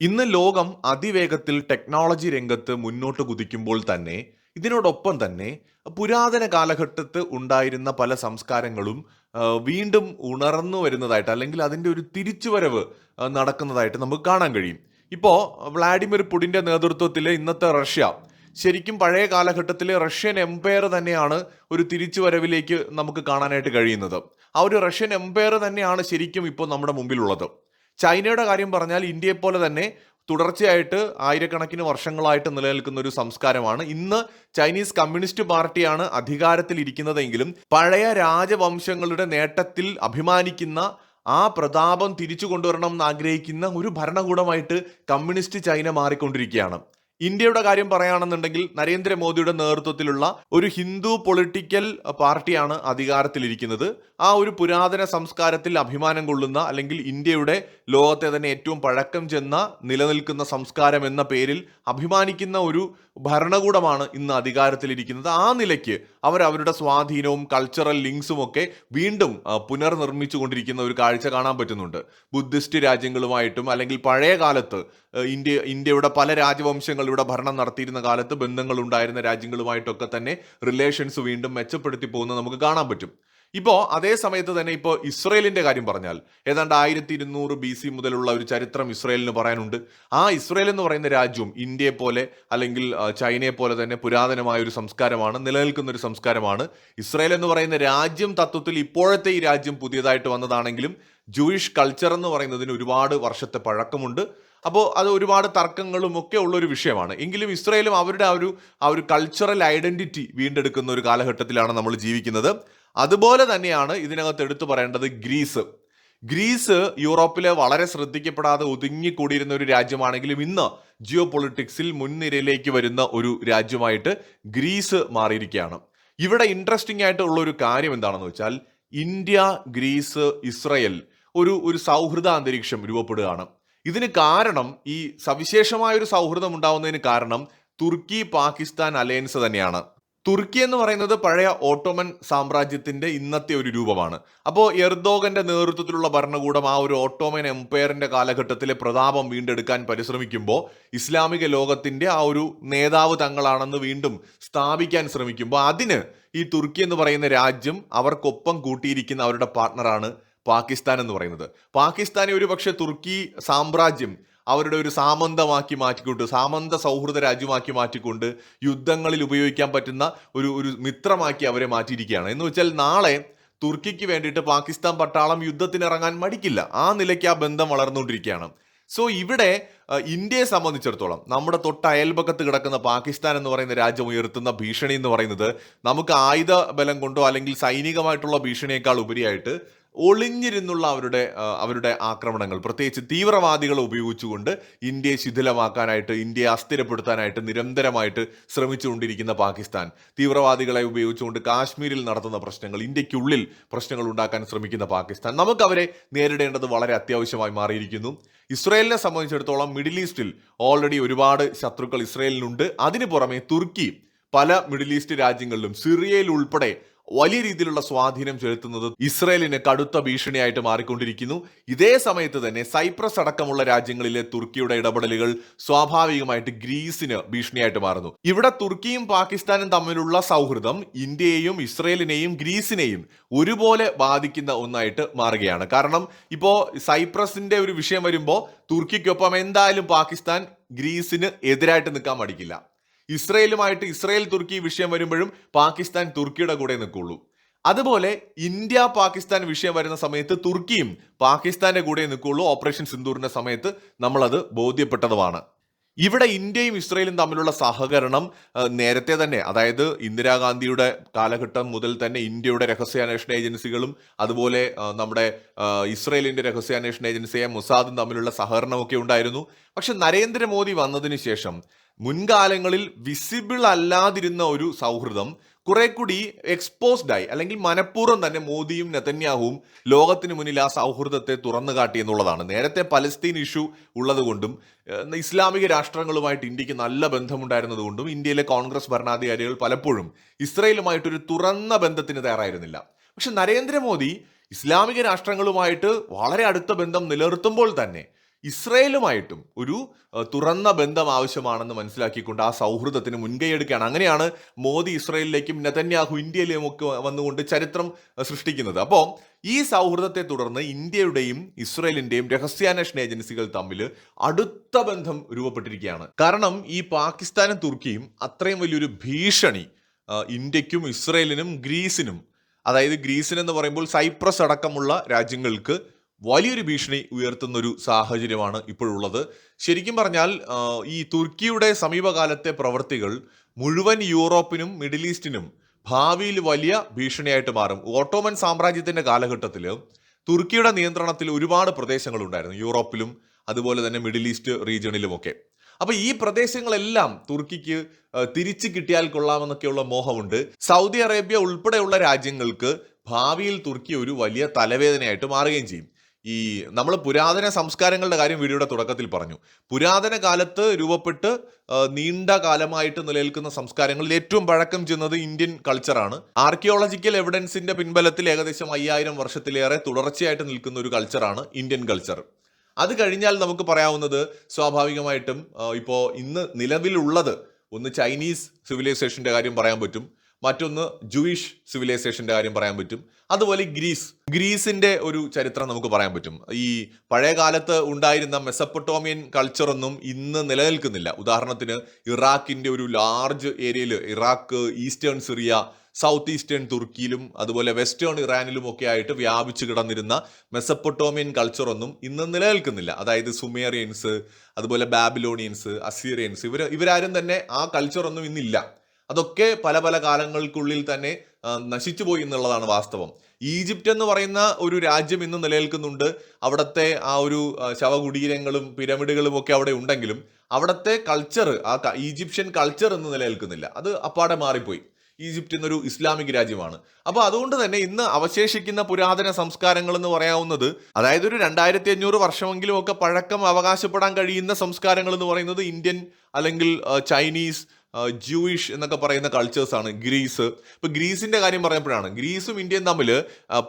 ഇന്ന് ലോകം അതിവേഗത്തിൽ ടെക്നോളജി രംഗത്ത് മുന്നോട്ട് കുതിക്കുമ്പോൾ തന്നെ ഇതിനോടൊപ്പം തന്നെ പുരാതന കാലഘട്ടത്ത് ഉണ്ടായിരുന്ന പല സംസ്കാരങ്ങളും വീണ്ടും ഉണർന്നു വരുന്നതായിട്ട് അല്ലെങ്കിൽ അതിൻ്റെ ഒരു തിരിച്ചുവരവ് നടക്കുന്നതായിട്ട് നമുക്ക് കാണാൻ കഴിയും. ഇപ്പോൾ വ്ളാഡിമിർ പുടിൻ്റെ നേതൃത്വത്തിൽ ഇന്നത്തെ റഷ്യ ശരിക്കും പഴയ കാലഘട്ടത്തിലെ റഷ്യൻ എംപയർ തന്നെയാണ് ഒരു തിരിച്ചുവരവിലേക്ക് നമുക്ക് കാണാനായിട്ട് കഴിയുന്നത്. ആ ഒരു റഷ്യൻ എംപയർ തന്നെയാണ് ശരിക്കും ഇപ്പോൾ നമ്മുടെ മുമ്പിലുള്ളത്. ചൈനയുടെ കാര്യം പറഞ്ഞാൽ ഇന്ത്യയെപ്പോലെ തന്നെ തുടർച്ചയായിട്ട് ആയിരക്കണക്കിന് വർഷങ്ങളായിട്ട് നിലനിൽക്കുന്ന ഒരു സംസ്കാരമാണ്. ഇന്ന് ചൈനീസ് കമ്മ്യൂണിസ്റ്റ് പാർട്ടിയാണ് അധികാരത്തിൽ ഇരിക്കുന്നതെങ്കിലും പഴയ രാജവംശങ്ങളുടെ നേട്ടത്തിൽ അഭിമാനിക്കുന്ന ആ പ്രതാപം തിരിച്ചു കൊണ്ടുവരണം എന്ന് ആഗ്രഹിക്കുന്ന ഒരു ഭരണകൂടമായിട്ട് കമ്മ്യൂണിസ്റ്റ് ചൈന മാറിക്കൊണ്ടിരിക്കുകയാണ്. ഇന്ത്യയുടെ കാര്യം പറയുകയാണെന്നുണ്ടെങ്കിൽ നരേന്ദ്രമോദിയുടെ നേതൃത്വത്തിലുള്ള ഒരു ഹിന്ദു പൊളിറ്റിക്കൽ പാർട്ടിയാണ് അധികാരത്തിലിരിക്കുന്നത്. ആ ഒരു പുരാതന സംസ്കാരത്തിൽ അഭിമാനം കൊള്ളുന്ന അല്ലെങ്കിൽ ഇന്ത്യയുടെ ലോകത്തെ തന്നെ ഏറ്റവും പഴക്കം ചെന്ന നിലനിൽക്കുന്ന സംസ്കാരം എന്ന പേരിൽ അഭിമാനിക്കുന്ന ഒരു ഭരണകൂടമാണ് ഇന്ന് അധികാരത്തിലിരിക്കുന്നത്. ആ നിലയ്ക്ക് അവരുടെ സ്വാധീനവും കൾച്ചറൽ ലിങ്ക്സും ഒക്കെ വീണ്ടും പുനർനിർമ്മിച്ചു കൊണ്ടിരിക്കുന്ന ഒരു കാഴ്ച കാണാൻ പറ്റുന്നുണ്ട്. ബുദ്ധിസ്റ്റ് രാജ്യങ്ങളുമായിട്ടും അല്ലെങ്കിൽ പഴയ കാലത്ത് ഇന്ത്യയുടെ പല രാജവംശങ്ങളിലൂടെ ഭരണം നടത്തിയിരുന്ന കാലത്ത് ബന്ധങ്ങൾ ഉണ്ടായിരുന്ന രാജ്യങ്ങളുമായിട്ടൊക്കെ തന്നെ റിലേഷൻസ് വീണ്ടും മെച്ചപ്പെടുത്തി പോകുന്നത് നമുക്ക് കാണാൻ പറ്റും. ഇപ്പോൾ അതേ സമയത്ത് തന്നെ ഇപ്പോൾ ഇസ്രയേലിന്റെ കാര്യം പറഞ്ഞാൽ ഏതാണ്ട് 1200 BC മുതലുള്ള ഒരു ചരിത്രം ഇസ്രയേലിന് പറയാനുണ്ട്. ആ ഇസ്രയേൽ എന്ന് പറയുന്ന രാജ്യവും ഇന്ത്യയെ പോലെ അല്ലെങ്കിൽ ചൈനയെ പോലെ തന്നെ പുരാതനമായ ഒരു സംസ്കാരമാണ്, നിലനിൽക്കുന്ന ഒരു സംസ്കാരമാണ്. ഇസ്രയേൽ എന്ന് പറയുന്ന രാജ്യം തത്വത്തിൽ ഇപ്പോഴത്തെ ഈ രാജ്യം പുതിയതായിട്ട് വന്നതാണെങ്കിലും ജൂയിഷ് കൾച്ചർ എന്ന് പറയുന്നതിന് ഒരുപാട് വർഷത്തെ പഴക്കമുണ്ട്. അപ്പോൾ അത് ഒരുപാട് തർക്കങ്ങളും ഒക്കെ ഉള്ളൊരു വിഷയമാണ്. എങ്കിലും ഇസ്രയേലും അവരുടെ ആ ഒരു കൾച്ചറൽ ഐഡന്റിറ്റി വീണ്ടെടുക്കുന്ന ഒരു കാലഘട്ടത്തിലാണ് നമ്മൾ ജീവിക്കുന്നത്. അതുപോലെ തന്നെയാണ് ഇതിനകത്ത് എടുത്തു പറയേണ്ടത് ഗ്രീസ് യൂറോപ്പിലെ വളരെ ശ്രദ്ധിക്കപ്പെടാതെ ഒതുങ്ങിക്കൂടിയിരുന്ന ഒരു രാജ്യമാണെങ്കിലും ഇന്ന് ജിയോ പൊളിറ്റിക്സിൽ മുൻനിരയിലേക്ക് വരുന്ന ഒരു രാജ്യമായിട്ട് ഗ്രീസ് മാറിയിരിക്കുകയാണ്. ഇവിടെ ഇൻട്രസ്റ്റിംഗ് ആയിട്ടുള്ള ഒരു കാര്യം എന്താണെന്ന് വെച്ചാൽ ഇന്ത്യ, ഗ്രീസ്, ഇസ്രയേൽ ഒരു സൗഹൃദ അന്തരീക്ഷം രൂപപ്പെടുകയാണ്. ഇതിന് കാരണം, ഈ സവിശേഷമായ ഒരു സൗഹൃദം ഉണ്ടാവുന്നതിന് കാരണം തുർക്കി പാകിസ്ഥാൻ അലയൻസ് തന്നെയാണ്. തുർക്കി എന്ന് പറയുന്നത് പഴയ ഓട്ടോമൻ സാമ്രാജ്യത്തിന്റെ ഇന്നത്തെ ഒരു രൂപമാണ്. അപ്പോൾ എർദോഗന്റെ നേതൃത്വത്തിലുള്ള ഭരണകൂടം ആ ഒരു ഓട്ടോമൻ എംപയറിന്റെ കാലഘട്ടത്തിലെ പ്രതാപം വീണ്ടെടുക്കാൻ പരിശ്രമിക്കുമ്പോൾ ഇസ്ലാമിക ലോകത്തിന്റെ ആ ഒരു നേതാവ് തങ്ങളാണെന്ന് വീണ്ടും സ്ഥാപിക്കാൻ ശ്രമിക്കുമ്പോൾ അതിന് ഈ തുർക്കി എന്ന് പറയുന്ന രാജ്യം അവർക്കൊപ്പം കൂട്ടിയിരിക്കുന്ന അവരുടെ പാർട്ണറാണ് പാകിസ്ഥാൻ എന്ന് പറയുന്നത്. പാകിസ്ഥാനെ ഒരു പക്ഷേ തുർക്കി സാമ്രാജ്യം അവരുടെ ഒരു സാമന്തമാക്കി മാറ്റിക്കൊണ്ട്, സാമന്ത സൗഹൃദ രാജ്യമാക്കി മാറ്റിക്കൊണ്ട് യുദ്ധങ്ങളിൽ ഉപയോഗിക്കാൻ പറ്റുന്ന ഒരു മിത്രമാക്കി അവരെ മാറ്റിയിരിക്കുകയാണ്. എന്ന് വെച്ചാൽ നാളെ തുർക്കിക്ക് വേണ്ടിയിട്ട് പാകിസ്ഥാൻ പട്ടാളം യുദ്ധത്തിനിറങ്ങാൻ മടിക്കില്ല. ആ നിലയ്ക്ക് ആ ബന്ധം വളർന്നുകൊണ്ടിരിക്കുകയാണ്. സോ ഇവിടെ ഇന്ത്യയെ സംബന്ധിച്ചിടത്തോളം നമ്മുടെ തൊട്ട അയൽപക്കത്ത് കിടക്കുന്ന പാകിസ്ഥാൻ എന്ന് പറയുന്ന രാജ്യം ഉയർത്തുന്ന ഭീഷണി എന്ന് പറയുന്നത് നമുക്ക് ആയുധ ബലം കൊണ്ടോ അല്ലെങ്കിൽ സൈനികമായിട്ടുള്ള ഭീഷണിയേക്കാൾ ഉപരിയായിട്ട് ഒളിഞ്ഞിരുന്നുള്ള അവരുടെ ആക്രമണങ്ങൾ, പ്രത്യേകിച്ച് തീവ്രവാദികളെ ഉപയോഗിച്ചുകൊണ്ട് ഇന്ത്യയെ ശിഥിലമാക്കാനായിട്ട്, ഇന്ത്യയെ അസ്ഥിരപ്പെടുത്താനായിട്ട് നിരന്തരമായിട്ട് ശ്രമിച്ചുകൊണ്ടിരിക്കുന്ന പാകിസ്ഥാൻ, തീവ്രവാദികളെ ഉപയോഗിച്ചുകൊണ്ട് കാശ്മീരിൽ നടത്തുന്ന പ്രശ്നങ്ങൾ, ഇന്ത്യക്കുള്ളിൽ പ്രശ്നങ്ങൾ ഉണ്ടാക്കാൻ ശ്രമിക്കുന്ന പാകിസ്ഥാൻ, നമുക്ക് അവരെ നേരിടേണ്ടത് വളരെ അത്യാവശ്യമായി മാറിയിരിക്കുന്നു. ഇസ്രയേലിനെ സംബന്ധിച്ചിടത്തോളം മിഡിൽ ഈസ്റ്റിൽ ഓൾറെഡി ഒരുപാട് ശത്രുക്കൾ ഇസ്രയേലിനുണ്ട്. അതിനു പുറമെ തുർക്കി പല മിഡിൽ ഈസ്റ്റ് രാജ്യങ്ങളിലും സിറിയയിൽ ഉൾപ്പെടെ വലിയ രീതിയിലുള്ള സ്വാധീനം ചെലുത്തുന്നത് ഇസ്രയേലിന് കടുത്ത ഭീഷണിയായിട്ട് മാറിക്കൊണ്ടിരിക്കുന്നു. ഇതേ സമയത്ത് തന്നെ സൈപ്രസ് അടക്കമുള്ള രാജ്യങ്ങളിലെ തുർക്കിയുടെ ഇടപെടലുകൾ സ്വാഭാവികമായിട്ട് ഗ്രീസിന് ഭീഷണിയായിട്ട് മാറുന്നു. ഇവിടെ തുർക്കിയും പാകിസ്ഥാനും തമ്മിലുള്ള സൗഹൃദം ഇന്ത്യയെയും ഇസ്രയേലിനെയും ഗ്രീസിനെയും ഒരുപോലെ ബാധിക്കുന്ന ഒന്നായിട്ട് മാറുകയാണ്. കാരണം ഇപ്പോൾ സൈപ്രസിന്റെ ഒരു വിഷയം വരുമ്പോൾ തുർക്കിക്കൊപ്പം എന്തായാലും പാകിസ്ഥാൻ ഗ്രീസിന് എതിരായിട്ട് നിൽക്കാൻ മടിക്കില്ല. ഇസ്രയേൽ തുർക്കി വിഷയം വരുമ്പോഴും പാകിസ്ഥാൻ തുർക്കിയുടെ കൂടെ നിൽക്കുള്ളൂ. അതുപോലെ ഇന്ത്യ പാകിസ്ഥാൻ വിഷയം വരുന്ന സമയത്ത് തുർക്കിയും പാകിസ്ഥാന്റെ കൂടെ നിൽക്കുള്ളൂ. ഓപ്പറേഷൻ സിന്ദൂറിന്റെ സമയത്ത് നമ്മളത് ബോധ്യപ്പെട്ടതുമാണ്. ഇവിടെ ഇന്ത്യയും ഇസ്രയേലും തമ്മിലുള്ള സഹകരണം നേരത്തെ തന്നെ, അതായത് ഇന്ദിരാഗാന്ധിയുടെ കാലഘട്ടം മുതൽ തന്നെ ഇന്ത്യയുടെ രഹസ്യാന്വേഷണ ഏജൻസികളും അതുപോലെ നമ്മുടെ ഇസ്രയേലിന്റെ രഹസ്യാന്വേഷണ ഏജൻസിയായ മൊസാദും തമ്മിലുള്ള സഹകരണമൊക്കെ ഉണ്ടായിരുന്നു. പക്ഷെ നരേന്ദ്രമോദി വന്നതിന് ശേഷം മുൻകാലങ്ങളിൽ വിസിബിൾ അല്ലാതിരുന്ന ഒരു സൗഹൃദം കുറെ കൂടി എക്സ്പോസ്ഡ് ആയി, അല്ലെങ്കിൽ മനഃപൂർവ്വം തന്നെ മോദിയും നെതന്യാഹുവും ലോകത്തിന് മുന്നിൽ ആ സൗഹൃദത്തെ തുറന്നു കാട്ടി എന്നുള്ളതാണ്. നേരത്തെ പലസ്തീൻ ഇഷ്യൂ ഉള്ളതുകൊണ്ടും ഇസ്ലാമിക രാഷ്ട്രങ്ങളുമായിട്ട് ഇന്ത്യക്ക് നല്ല ബന്ധമുണ്ടായിരുന്നത് കൊണ്ടും ഇന്ത്യയിലെ കോൺഗ്രസ് ഭരണാധികാരികൾ പലപ്പോഴും ഇസ്രയേലുമായിട്ടൊരു തുറന്ന ബന്ധത്തിന് തയ്യാറായിരുന്നില്ല. പക്ഷെ നരേന്ദ്രമോദി ഇസ്ലാമിക രാഷ്ട്രങ്ങളുമായിട്ട് വളരെ അടുത്ത ബന്ധം നിലനിർത്തുമ്പോൾ തന്നെ ഇസ്രയേലുമായിട്ടും ഒരു തുറന്ന ബന്ധം ആവശ്യമാണെന്ന് മനസ്സിലാക്കിക്കൊണ്ട് ആ സൗഹൃദത്തിന് മുൻകൈയെടുക്കുകയാണ്. അങ്ങനെയാണ് മോദി ഇസ്രയേലിലേക്കും നെതന്യാഹു ഇന്ത്യയിലേക്കും ഒക്കെ വന്നുകൊണ്ട് ചരിത്രം സൃഷ്ടിക്കുന്നത്. അപ്പോൾ ഈ സൗഹൃദത്തെ തുടർന്ന് ഇന്ത്യയുടെയും ഇസ്രയേലിന്റെയും രഹസ്യാന്വേഷണ ഏജൻസികൾ തമ്മിൽ അടുത്ത ബന്ധം രൂപപ്പെട്ടിരിക്കുകയാണ്. കാരണം ഈ പാകിസ്ഥാനും തുർക്കിയും അത്രയും വലിയൊരു ഭീഷണി ഇന്ത്യക്കും ഇസ്രയേലിനും ഗ്രീസിനും, അതായത് ഗ്രീസിന് എന്ന് പറയുമ്പോൾ സൈപ്രസ് അടക്കമുള്ള രാജ്യങ്ങൾക്ക് വലിയൊരു ഭീഷണി ഉയർത്തുന്ന ഒരു സാഹചര്യമാണ് ഇപ്പോഴുള്ളത്. ശരിക്കും പറഞ്ഞാൽ ഈ തുർക്കിയുടെ സമീപകാലത്തെ പ്രവൃത്തികൾ മുഴുവൻ യൂറോപ്പിനും മിഡിൽ ഈസ്റ്റിനും ഭാവിയിൽ വലിയ ഭീഷണിയായിട്ട് മാറും. ഓട്ടോമൻ സാമ്രാജ്യത്തിന്റെ കാലഘട്ടത്തിൽ തുർക്കിയുടെ നിയന്ത്രണത്തിൽ ഒരുപാട് പ്രദേശങ്ങൾ ഉണ്ടായിരുന്നു, യൂറോപ്പിലും അതുപോലെ തന്നെ മിഡിൽ ഈസ്റ്റ് റീജിയണിലുമൊക്കെ. അപ്പൊ ഈ പ്രദേശങ്ങളെല്ലാം തുർക്കിക്ക് തിരിച്ചു കിട്ടിയാൽ കൊള്ളാമെന്നൊക്കെയുള്ള മോഹമുണ്ട്. സൗദി അറേബ്യ ഉൾപ്പെടെയുള്ള രാജ്യങ്ങൾക്ക് ഭാവിയിൽ തുർക്കി ഒരു വലിയ തലവേദനയായിട്ട് മാറുകയും ചെയ്യും. ഈ നമ്മൾ പുരാതന സംസ്കാരങ്ങളുടെ കാര്യം വീഡിയോയുടെ തുടക്കത്തിൽ പറഞ്ഞു. പുരാതന കാലത്ത് രൂപപ്പെട്ട് നീണ്ട കാലമായിട്ട് നിലനിൽക്കുന്ന സംസ്കാരങ്ങളിൽ ഏറ്റവും പഴക്കം ചെന്നത് ഇന്ത്യൻ കൾച്ചറാണ്. ആർക്കിയോളജിക്കൽ എവിഡൻസിന്റെ പിൻബലത്തിൽ ഏകദേശം 5000 വർഷത്തിലേറെ തുടർച്ചയായിട്ട് നിൽക്കുന്ന ഒരു കൾച്ചറാണ് ഇന്ത്യൻ കൾച്ചർ. അത് കഴിഞ്ഞാൽ നമുക്ക് പറയാവുന്നത് സ്വാഭാവികമായിട്ടും ഇപ്പോൾ ഇന്ന് നിലവിലുള്ളത് ഒന്ന് ചൈനീസ് സിവിലൈസേഷന്റെ കാര്യം പറയാൻ പറ്റും, മറ്റൊന്ന് ജൂയിഷ് സിവിലൈസേഷന്റെ കാര്യം പറയാൻ പറ്റും, അതുപോലെ ഗ്രീസിന്റെ ഒരു ചരിത്രം നമുക്ക് പറയാൻ പറ്റും. ഈ പഴയ കാലത്ത് ഉണ്ടായിരുന്ന മെസപ്പൊട്ടോമിയൻ കൾച്ചറൊന്നും ഇന്ന് നിലനിൽക്കുന്നില്ല. ഉദാഹരണത്തിന് ഇറാഖിന്റെ ഒരു ലാർജ് ഏരിയയിൽ, Iraq, eastern Syria, south eastern തുർക്കിയിലും അതുപോലെ വെസ്റ്റേൺ ഇറാനിലും ഒക്കെ ആയിട്ട് വ്യാപിച്ചു കിടന്നിരുന്ന മെസപ്പൊട്ടോമിയൻ കൾച്ചറൊന്നും ഇന്ന് നിലനിൽക്കുന്നില്ല. അതായത് സുമേറിയൻസ്, അതുപോലെ ബാബിലോണിയൻസ്, അസീറിയൻസ്, ഇവരാരും തന്നെ ആ കൾച്ചറൊന്നും ഇന്നില്ല. അതൊക്കെ പല പല കാലങ്ങൾക്കുള്ളിൽ തന്നെ നശിച്ചുപോയി എന്നുള്ളതാണ് വാസ്തവം. ഈജിപ്റ്റ് എന്ന് പറയുന്ന ഒരു രാജ്യം ഇന്ന് നിലനിൽക്കുന്നുണ്ട്. അവിടുത്തെ ആ ഒരു ശവകുടീരങ്ങളും പിരമിഡുകളും ഒക്കെ അവിടെ ഉണ്ടെങ്കിലും അവിടുത്തെ കൾച്ചർ, ആ ഈജിപ്ഷ്യൻ കൾച്ചർ ഇന്ന് നിലനിൽക്കുന്നില്ല. അത് അപ്പാടെ മാറിപ്പോയി. ഈജിപ്റ്റ് എന്നൊരു ഇസ്ലാമിക് രാജ്യമാണ്. അപ്പോൾ അതുകൊണ്ട് തന്നെ ഇന്ന് അവശേഷിക്കുന്ന പുരാതന സംസ്കാരങ്ങൾ എന്ന് പറയാവുന്നത്, അതായത് ഒരു 2500 വർഷമെങ്കിലും ഒക്കെ പഴക്കം അവകാശപ്പെടാൻ കഴിയുന്ന സംസ്കാരങ്ങൾ എന്ന് പറയുന്നത് ഇന്ത്യൻ അല്ലെങ്കിൽ ചൈനീസ്, ജൂയിഷ് എന്നൊക്കെ പറയുന്ന കൾച്ചേഴ്സാണ്. ഗ്രീസ്, ഇപ്പൊ ഗ്രീസിന്റെ കാര്യം പറഞ്ഞപ്പോഴാണ്, ഗ്രീസും ഇന്ത്യയും തമ്മിൽ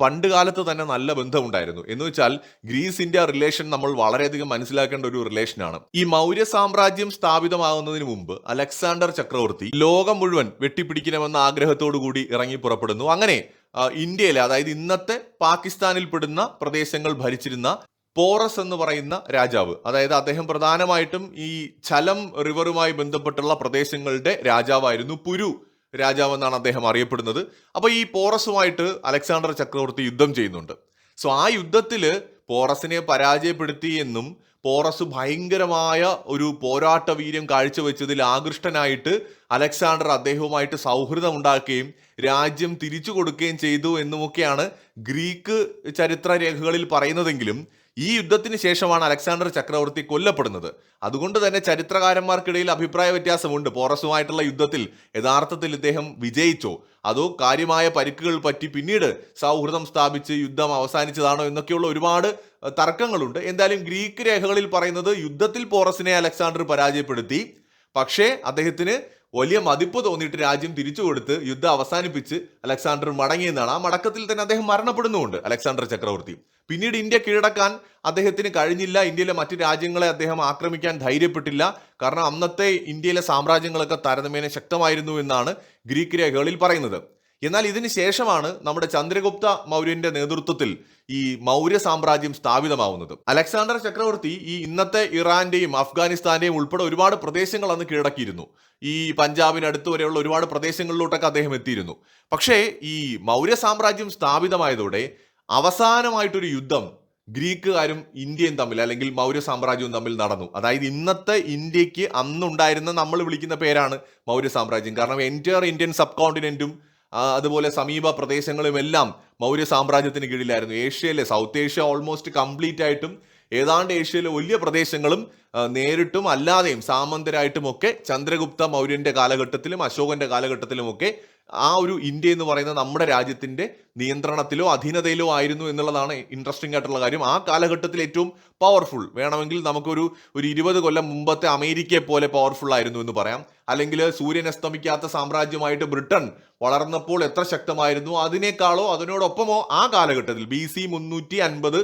പണ്ട് കാലത്ത് തന്നെ നല്ല ബന്ധമുണ്ടായിരുന്നു. എന്ന് വെച്ചാൽ ഗ്രീസ് ഇന്ത്യ റിലേഷൻ നമ്മൾ വളരെയധികം മനസ്സിലാക്കേണ്ട ഒരു റിലേഷനാണ്. ഈ മൗര്യ സാമ്രാജ്യം സ്ഥാപിതമാകുന്നതിന് മുമ്പ് അലക്സാണ്ടർ ചക്രവർത്തി ലോകം മുഴുവൻ വെട്ടിപ്പിടിക്കണമെന്ന ആഗ്രഹത്തോടു കൂടി ഇറങ്ങി പുറപ്പെടുന്നു. അങ്ങനെ ഇന്ത്യയിലെ, അതായത് ഇന്നത്തെ പാകിസ്ഥാനിൽ പെടുന്ന പ്രദേശങ്ങൾ ഭരിച്ചിരുന്ന പോറസ് എന്ന് പറയുന്ന രാജാവ്, അതായത് അദ്ദേഹം പ്രധാനമായിട്ടും ഈ ഝലം റിവറുമായി ബന്ധപ്പെട്ടുള്ള പ്രദേശങ്ങളുടെ രാജാവായിരുന്നു. പുരു രാജാവ് എന്നാണ് അദ്ദേഹം അറിയപ്പെടുന്നത്. അപ്പൊ ഈ പോറസുമായിട്ട് അലക്സാണ്ടർ ചക്രവർത്തി യുദ്ധം ചെയ്യുന്നുണ്ട്. സോ ആ യുദ്ധത്തിൽ പോറസിനെ പരാജയപ്പെടുത്തി എന്നും പോറസ് ഭയങ്കരമായ ഒരു പോരാട്ട വീര്യം കാഴ്ചവെച്ചതിൽ ആകൃഷ്ടനായിട്ട് അലക്സാണ്ടർ അദ്ദേഹവുമായിട്ട് സൗഹൃദം ഉണ്ടാക്കുകയും രാജ്യം തിരിച്ചു കൊടുക്കുകയും ചെയ്തു എന്നുമൊക്കെയാണ് ഗ്രീക്ക് ചരിത്ര രേഖകളിൽ പറയുന്നതെങ്കിലും ഈ യുദ്ധത്തിന് ശേഷമാണ് അലക്സാണ്ടർ ചക്രവർത്തി കൊല്ലപ്പെടുന്നത്. അതുകൊണ്ട് തന്നെ ചരിത്രകാരന്മാർക്കിടയിൽ അഭിപ്രായ വ്യത്യാസമുണ്ട്. പോറസുമായിട്ടുള്ള യുദ്ധത്തിൽ യഥാർത്ഥത്തിൽ ഇദ്ദേഹം വിജയിച്ചോ അതോ കാര്യമായ പരിക്കുകൾ പറ്റി പിന്നീട് സൗഹൃദം സ്ഥാപിച്ച് യുദ്ധം അവസാനിച്ചതാണോ എന്നൊക്കെയുള്ള ഒരുപാട് തർക്കങ്ങളുണ്ട്. എന്തായാലും ഗ്രീക്ക് രേഖകളിൽ പറയുന്നത് യുദ്ധത്തിൽ പോറസിനെ അലക്സാണ്ടർ പരാജയപ്പെടുത്തി, പക്ഷേ അദ്ദേഹത്തിന് വലിയ മതിപ്പ് തോന്നിയിട്ട് രാജ്യം തിരിച്ചു കൊടുത്ത് യുദ്ധം അവസാനിപ്പിച്ച് അലക്സാണ്ടർ മടങ്ങിയെന്നാണ്. ആ മടക്കത്തിൽ തന്നെ അദ്ദേഹം മരണപ്പെടുന്നുമുണ്ട്, അലക്സാണ്ടർ ചക്രവർത്തി. പിന്നീട് ഇന്ത്യ കീഴടക്കാൻ അദ്ദേഹത്തിന് കഴിഞ്ഞില്ല. ഇന്ത്യയിലെ മറ്റു രാജ്യങ്ങളെ അദ്ദേഹം ആക്രമിക്കാൻ ധൈര്യപ്പെട്ടില്ല. കാരണം അന്നത്തെ ഇന്ത്യയിലെ സാമ്രാജ്യങ്ങളൊക്കെ താരതമ്യേന ശക്തമായിരുന്നു എന്നാണ് ഗ്രീക്ക് രേഖകളിൽ പറയുന്നത്. എന്നാൽ ഇതിന് ശേഷമാണ് നമ്മുടെ ചന്ദ്രഗുപ്ത മൗര്യന്റെ നേതൃത്വത്തിൽ ഈ മൗര്യ സാമ്രാജ്യം സ്ഥാപിതമാവുന്നത്. അലക്സാണ്ടർ ചക്രവർത്തി ഈ ഇന്നത്തെ ഇറാന്റെയും അഫ്ഗാനിസ്ഥാന്റെയും ഉൾപ്പെടെ ഒരുപാട് പ്രദേശങ്ങൾ അന്ന് കീഴടക്കിയിരുന്നു. ഈ പഞ്ചാബിനടുത്ത് വരെയുള്ള ഒരുപാട് പ്രദേശങ്ങളിലോട്ടൊക്കെ അദ്ദേഹം എത്തിയിരുന്നു. പക്ഷേ ഈ മൗര്യ സാമ്രാജ്യം സ്ഥാപിതമായതോടെ അവസാനമായിട്ടൊരു യുദ്ധം ഗ്രീക്കുകാരും ഇന്ത്യയും തമ്മിൽ, അല്ലെങ്കിൽ മൗര്യ സാമ്രാജ്യവും തമ്മിൽ നടന്നു. അതായത് ഇന്നത്തെ ഇന്ത്യക്ക് അന്നുണ്ടായിരുന്ന നമ്മൾ വിളിക്കുന്ന പേരാണ് മൗര്യ സാമ്രാജ്യം. കാരണം എൻറ്റയർ ഇന്ത്യൻ സബ് കോണ്ടിനെന്റും അതുപോലെ സമീപ പ്രദേശങ്ങളുമെല്ലാം മൗര്യ സാമ്രാജ്യത്തിന് കീഴിലായിരുന്നു. ഏഷ്യയിലെ സൗത്ത് ഏഷ്യ ഓൾമോസ്റ്റ് കംപ്ലീറ്റ് ആയിട്ടും ഏതാണ്ട് ഏഷ്യയിലെ വലിയ പ്രദേശങ്ങളും നേരിട്ടും അല്ലാതെയും സാമന്തരായിട്ടും ഒക്കെ ചന്ദ്രഗുപ്ത മൗര്യന്റെ കാലഘട്ടത്തിലും അശോകന്റെ കാലഘട്ടത്തിലുമൊക്കെ ആ ഒരു ഇന്ത്യ എന്ന് പറയുന്ന നമ്മുടെ രാജ്യത്തിന്റെ നിയന്ത്രണത്തിലോ അധീനതയിലോ ആയിരുന്നു എന്നുള്ളതാണ് ഇൻട്രസ്റ്റിംഗ് ആയിട്ടുള്ള കാര്യം. ആ കാലഘട്ടത്തിൽ ഏറ്റവും പവർഫുൾ, വേണമെങ്കിൽ നമുക്കൊരു 20 കൊല്ലം മുമ്പത്തെ അമേരിക്കയെ പോലെ പവർഫുൾ ആയിരുന്നു എന്ന് പറയാം. അല്ലെങ്കിൽ സൂര്യൻ അസ്തമിക്കാത്ത സാമ്രാജ്യമായിട്ട് ബ്രിട്ടൻ വളർന്നപ്പോൾ എത്ര ശക്തമായിരുന്നു അതിനേക്കാളോ അതിനോടൊപ്പമോ ആ കാലഘട്ടത്തിൽ BC 350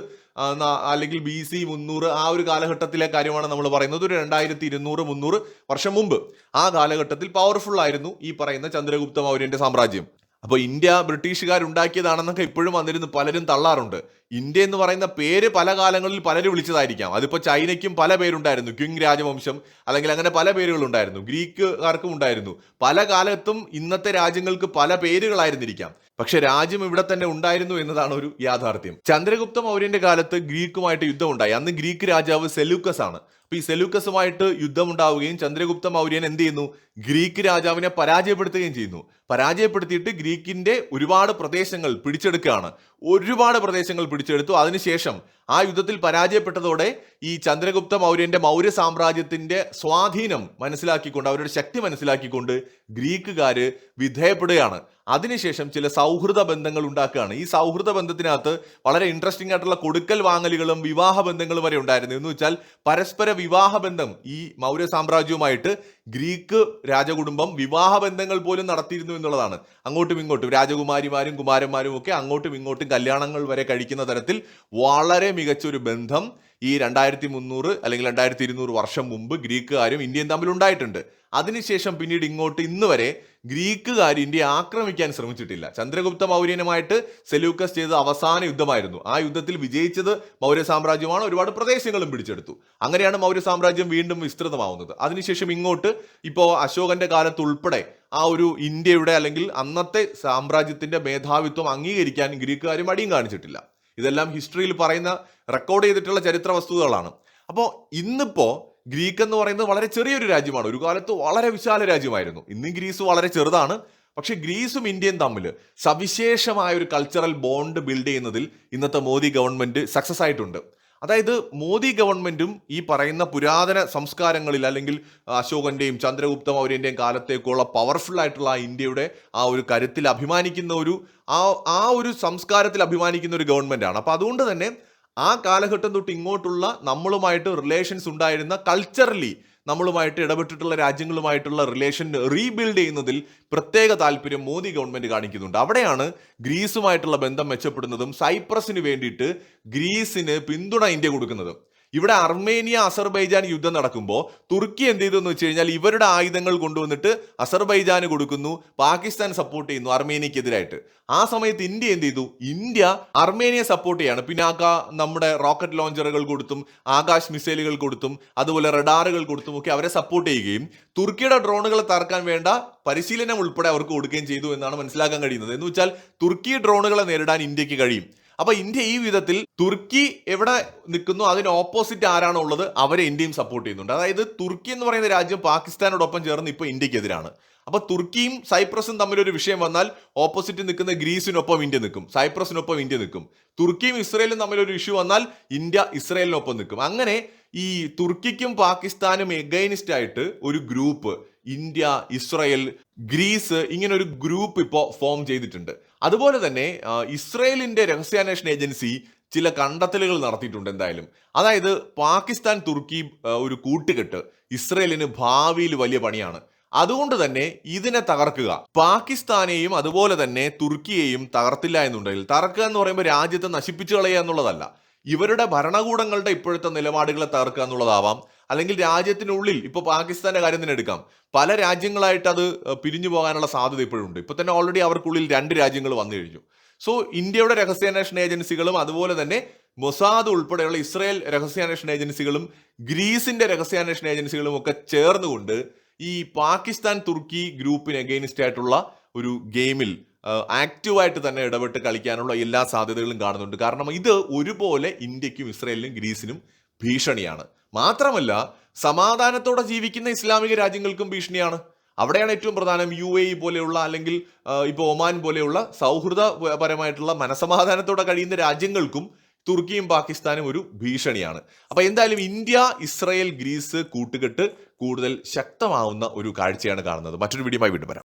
അല്ലെങ്കിൽ BC 300 ആ ഒരു കാലഘട്ടത്തിലെ കാര്യമാണ് നമ്മൾ പറയുന്നത്. ഒരു 2200-300 വർഷം മുമ്പ് ആ കാലഘട്ടത്തിൽ പവർഫുൾ ആയിരുന്നു ഈ പറയുന്ന ചന്ദ്രഗുപ്ത മൗര്യന്റെ സാമ്രാജ്യം. അപ്പോൾ ഇന്ത്യ ബ്രിട്ടീഷുകാരുണ്ടാക്കിയതാണെന്നൊക്കെ ഇപ്പോഴും വന്നിരുന്ന് പലരും തള്ളാറുണ്ട്. ഇന്ത്യ എന്ന് പറയുന്ന പേര് പല കാലങ്ങളിൽ പലരും വിളിച്ചതായിരിക്കാം. അതിപ്പോൾ ചൈനയ്ക്കും പല പേരുണ്ടായിരുന്നു, ക്വിങ് രാജവംശം, അല്ലെങ്കിൽ അങ്ങനെ പല പേരുകളുണ്ടായിരുന്നു. ഗ്രീക്കുകാർക്കും ഉണ്ടായിരുന്നു. പല കാലത്തും ഇന്നത്തെ രാജ്യങ്ങൾക്ക് പല പേരുകളായിരുന്നിരിക്കാം. പക്ഷെ രാജ്യം ഇവിടെ തന്നെ ഉണ്ടായിരുന്നു എന്നതാണ് ഒരു യാഥാർത്ഥ്യം. ചന്ദ്രഗുപ്ത മൗര്യന്റെ കാലത്ത് ഗ്രീക്കുമായിട്ട് യുദ്ധമുണ്ടായി. അന്ന് ഗ്രീക്ക് രാജാവ് സെലൂക്കസ് ആണ്. അപ്പൊ ഈ സെലൂക്കസുമായിട്ട് യുദ്ധമുണ്ടാവുകയും ചന്ദ്രഗുപ്ത മൗര്യൻ എന്ത് ചെയ്യുന്നു, ഗ്രീക്ക് രാജാവിനെ പരാജയപ്പെടുത്തുകയും ചെയ്യുന്നു. പരാജയപ്പെടുത്തിയിട്ട് ഗ്രീക്കിന്റെ ഒരുപാട് പ്രദേശങ്ങൾ പിടിച്ചെടുക്കുകയാണ്. ഒരുപാട് പ്രദേശങ്ങൾ പിടിച്ചെടുത്തു. അതിനുശേഷം ആ യുദ്ധത്തിൽ പരാജയപ്പെട്ടതോടെ ഈ ചന്ദ്രഗുപ്ത മൗര്യന്റെ മൗര്യ സാമ്രാജ്യത്തിന്റെ സ്വാധീനം മനസ്സിലാക്കിക്കൊണ്ട്, അവരുടെ ശക്തി മനസ്സിലാക്കിക്കൊണ്ട് ഗ്രീക്കുകാര് വിധേയപ്പെടുകയാണ്. അതിനുശേഷം ചില സൗഹൃദ ബന്ധങ്ങൾ ഉണ്ടാക്കുകയാണ്. ഈ സൗഹൃദ ബന്ധത്തിനകത്ത് വളരെ ഇൻട്രസ്റ്റിംഗ് ആയിട്ടുള്ള കൊടുക്കൽ വാങ്ങലുകളും വിവാഹ ബന്ധങ്ങളും വരെ ഉണ്ടായിരുന്നു. എന്ന് വെച്ചാൽ പരസ്പര വിവാഹ ബന്ധം ഈ മൗര്യ സാമ്രാജ്യവുമായിട്ട് ഗ്രീക്ക് രാജകുടുംബം വിവാഹ ബന്ധങ്ങൾ പോലും നടത്തിയിരുന്നു എന്നുള്ളതാണ്. അങ്ങോട്ടും ഇങ്ങോട്ടും രാജകുമാരിമാരും കുമാരന്മാരും ഒക്കെ അങ്ങോട്ടും ഇങ്ങോട്ടും കല്യാണങ്ങൾ വരെ കഴിക്കുന്ന തരത്തിൽ വളരെ മികച്ചൊരു ബന്ധം ഈ 2300 അല്ലെങ്കിൽ 2200 വർഷം മുമ്പ് ഗ്രീക്കുകാരും ഇന്ത്യയും തമ്മിൽ ഉണ്ടായിട്ടുണ്ട്. അതിനുശേഷം പിന്നീട് ഇങ്ങോട്ട് ഇന്ന് വരെ ഗ്രീക്കുകാർ ഇന്ത്യയെ ആക്രമിക്കാൻ ശ്രമിച്ചിട്ടില്ല. ചന്ദ്രഗുപ്ത മൗര്യനുമായിട്ട് സെലൂക്കസ് ചെയ്ത അവസാന യുദ്ധമായിരുന്നു. ആ യുദ്ധത്തിൽ വിജയിച്ചത് മൗര്യ സാമ്രാജ്യമാണ്. ഒരുപാട് പ്രദേശങ്ങളും പിടിച്ചെടുത്തു. അങ്ങനെയാണ് മൗര്യ സാമ്രാജ്യം വീണ്ടും വിസ്തൃതമാവുന്നത്. അതിനുശേഷം ഇങ്ങോട്ട് ഇപ്പോൾ അശോകന്റെ കാലത്ത് ഉൾപ്പെടെ ആ ഒരു ഇന്ത്യയുടെ അല്ലെങ്കിൽ അന്നത്തെ സാമ്രാജ്യത്തിന്റെ മേധാവിത്വം അംഗീകരിക്കാൻ ഗ്രീക്കുകാർ മടിയും കാണിച്ചിട്ടില്ല. ഇതെല്ലാം ഹിസ്റ്ററിയിൽ പറയുന്ന റെക്കോർഡ് ചെയ്തിട്ടുള്ള ചരിത്ര വസ്തുതകളാണ്. അപ്പോൾ ഇന്നിപ്പോ ഗ്രീക്ക് എന്ന് പറയുന്നത് വളരെ ചെറിയൊരു രാജ്യമാണ്. ഒരു കാലത്ത് വളരെ വിശാല രാജ്യമായിരുന്നു. ഇന്ന് ഗ്രീസ് വളരെ ചെറുതാണ്. പക്ഷെ ഗ്രീസും ഇന്ത്യയും തമ്മിൽ സവിശേഷമായ ഒരു കൾച്ചറൽ ബോണ്ട് ബിൽഡ് ചെയ്യുന്നതിൽ ഇന്നത്തെ മോദി ഗവൺമെന്റ് സക്സസ് ആയിട്ടുണ്ട്. അതായത് മോദി ഗവൺമെന്റും ഈ പറയുന്ന പുരാതന സംസ്കാരങ്ങളിൽ അല്ലെങ്കിൽ അശോകന്റെയും ചന്ദ്രഗുപ്ത മൗര്യന്റെയും കാലത്തേക്കുള്ള പവർഫുൾ ആയിട്ടുള്ള ഇന്ത്യയുടെ ആ ഒരു കരുത്തിൽ അഭിമാനിക്കുന്ന ആ ഒരു സംസ്കാരത്തിൽ അഭിമാനിക്കുന്ന ഒരു ഗവൺമെന്റ് ആണ്. അപ്പൊ അതുകൊണ്ട് തന്നെ ആ കാലഘട്ടം തൊട്ട് ഇങ്ങോട്ടുള്ള നമ്മളുമായിട്ട് റിലേഷൻസ് ഉണ്ടായിരുന്ന കൾച്ചറലി നമ്മളുമായിട്ട് ഇടപെട്ടിട്ടുള്ള രാജ്യങ്ങളുമായിട്ടുള്ള റിലേഷൻ റീബിൽഡ് ചെയ്യുന്നതിൽ പ്രത്യേക താല്പര്യം മോദി ഗവൺമെന്റ് കാണിക്കുന്നുണ്ട്. അവിടെയാണ് ഗ്രീസുമായിട്ടുള്ള ബന്ധം മെച്ചപ്പെടുന്നതും സൈപ്രസിന് വേണ്ടിയിട്ട് ഗ്രീസിന് പിന്തുണ ഇന്ത്യ കൊടുക്കുന്നത്. ഇവിടെ അർമേനിയ അസർബൈജാൻ യുദ്ധം നടക്കുമ്പോൾ തുർക്കി എന്ത് ചെയ്തു എന്ന് വെച്ച് കഴിഞ്ഞാൽ ഇവരുടെ ആയുധങ്ങൾ കൊണ്ടുവന്നിട്ട് അസർബൈജാന് കൊടുക്കുന്നു, പാകിസ്ഥാൻ സപ്പോർട്ട് ചെയ്യുന്നു അർമേനിയക്കെതിരായിട്ട്. ആ സമയത്ത് ഇന്ത്യ എന്ത് ചെയ്തു, ഇന്ത്യ അർമേനിയെ സപ്പോർട്ട് ചെയ്യാണ്. പിന്നെ നമ്മുടെ റോക്കറ്റ് ലോഞ്ചറുകൾ കൊടുത്തും ആകാശ് മിസൈലുകൾ കൊടുത്തും അതുപോലെ റഡാറുകൾ കൊടുത്തും ഒക്കെ അവരെ സപ്പോർട്ട് ചെയ്യുകയും തുർക്കിയുടെ ഡ്രോണുകളെ തകർക്കാൻ വേണ്ട പരിശീലനം ഉൾപ്പെടെ അവർക്ക് കൊടുക്കുകയും ചെയ്തു എന്നാണ് മനസ്സിലാക്കാൻ കഴിയുന്നത്. എന്ന് വെച്ചാൽ തുർക്കി ഡ്രോണുകളെ നേരിടാൻ ഇന്ത്യക്ക് കഴിയും. അപ്പൊ ഇന്ത്യ ഈ വിധത്തിൽ തുർക്കി എവിടെ നിൽക്കുന്നു അതിന് ഓപ്പോസിറ്റ് ആരാണോ ഉള്ളത് അവരെ ഇന്ത്യയും സപ്പോർട്ട് ചെയ്യുന്നുണ്ട്. അതായത് തുർക്കി എന്ന് പറയുന്ന രാജ്യം പാകിസ്ഥാനോടൊപ്പം ചേർന്ന് ഇപ്പൊ ഇന്ത്യക്കെതിരാണ്. അപ്പൊ തുർക്കിയും സൈപ്രസും തമ്മിലൊരു വിഷയം വന്നാൽ ഓപ്പോസിറ്റ് നിൽക്കുന്ന ഗ്രീസിനൊപ്പം ഇന്ത്യ നിൽക്കും, സൈപ്രസിനൊപ്പം ഇന്ത്യ നിൽക്കും. തുർക്കിയും ഇസ്രയേലും തമ്മിലൊരു ഇഷ്യൂ വന്നാൽ ഇന്ത്യ ഇസ്രയേലിനൊപ്പം നിൽക്കും. അങ്ങനെ ഈ തുർക്കിക്കും പാകിസ്ഥാനും എഗൈനിസ്റ്റ് ആയിട്ട് ഒരു ഗ്രൂപ്പ് ഇന്ത്യ, ഇസ്രയേൽ, ഗ്രീസ് ഇങ്ങനെ ഒരു ഗ്രൂപ്പ് ഇപ്പോൾ ഫോം ചെയ്തിട്ടുണ്ട്. അതുപോലെ തന്നെ ഇസ്രയേലിന്റെ രഹസ്യാന്വേഷണ ഏജൻസി ചില കണ്ടെത്തലുകൾ നടത്തിയിട്ടുണ്ട് എന്തായാലും. അതായത് പാകിസ്ഥാൻ തുർക്കി ഒരു കൂട്ടുകെട്ട് ഇസ്രയേലിന് ഭാവിയിൽ വലിയ പണിയാണ്. അതുകൊണ്ട് തന്നെ ഇതിനെ തകർക്കുക, പാകിസ്ഥാനെയും അതുപോലെ തന്നെ തുർക്കിയെയും തകർത്തില്ല എന്നുണ്ടെങ്കിൽ, തകർക്കുക എന്ന് പറയുമ്പോൾ രാജ്യത്തെ നശിപ്പിച്ചു കളയുക എന്നുള്ളതല്ല, ഇവരുടെ ഭരണകൂടങ്ങളുടെ ഇപ്പോഴത്തെ നിലപാടുകളെ തകർക്കുക എന്നുള്ളതാവാം. അല്ലെങ്കിൽ രാജ്യത്തിനുള്ളിൽ ഇപ്പോൾ പാകിസ്ഥാന്റെ കാര്യം തന്നെ എടുക്കാം, പല രാജ്യങ്ങളായിട്ട് അത് പിരിഞ്ഞു പോകാനുള്ള സാധ്യത ഇപ്പോഴുണ്ട്. ഇപ്പൊ തന്നെ ഓൾറെഡി അവർക്കുള്ളിൽ 2 രാജ്യങ്ങൾ വന്നു കഴിഞ്ഞു. സോ ഇന്ത്യയുടെ രഹസ്യാന്വേഷണ ഏജൻസികളും അതുപോലെ തന്നെ മൊസാദ് ഉൾപ്പെടെയുള്ള ഇസ്രായേൽ രഹസ്യാന്വേഷണ ഏജൻസികളും ഗ്രീസിന്റെ രഹസ്യാന്വേഷണ ഏജൻസികളും ഒക്കെ ചേർന്നുകൊണ്ട് ഈ പാകിസ്ഥാൻ തുർക്കി ഗ്രൂപ്പിന് അഗെയിൻസ്റ്റ് ആയിട്ടുള്ള ഒരു ഗെയിമിൽ ആക്റ്റീവായിട്ട് തന്നെ ഇടപെട്ട് കളിക്കാനുള്ള എല്ലാ സാധ്യതകളും കാണുന്നുണ്ട്. കാരണം ഇത് ഒരുപോലെ ഇന്ത്യക്കും ഇസ്രായേലിനും ഗ്രീസിനും ഭീഷണിയാണ്. മാത്രമല്ല സമാധാനത്തോടെ ജീവിക്കുന്ന ഇസ്ലാമിക രാജ്യങ്ങൾക്കും ഭീഷണിയാണ്. അവിടെയാണ് ഏറ്റവും പ്രധാനം. UAE പോലെയുള്ള അല്ലെങ്കിൽ ഇപ്പോൾ ഒമാൻ പോലെയുള്ള സൗഹൃദപരമായിട്ടുള്ള മനസമാധാനത്തോടെ കഴിയുന്ന രാജ്യങ്ങൾക്കും തുർക്കിയും പാകിസ്ഥാനും ഒരു ഭീഷണിയാണ്. അപ്പൊ എന്തായാലും ഇന്ത്യ, ഇസ്രായേൽ, ഗ്രീസ് കൂട്ടുകെട്ട് കൂടുതൽ ശക്തമാവുന്ന ഒരു കാഴ്ചയാണ് കാണുന്നത്. മറ്റൊരു വീഡിയോയുമായി വീണ്ടും വരാം.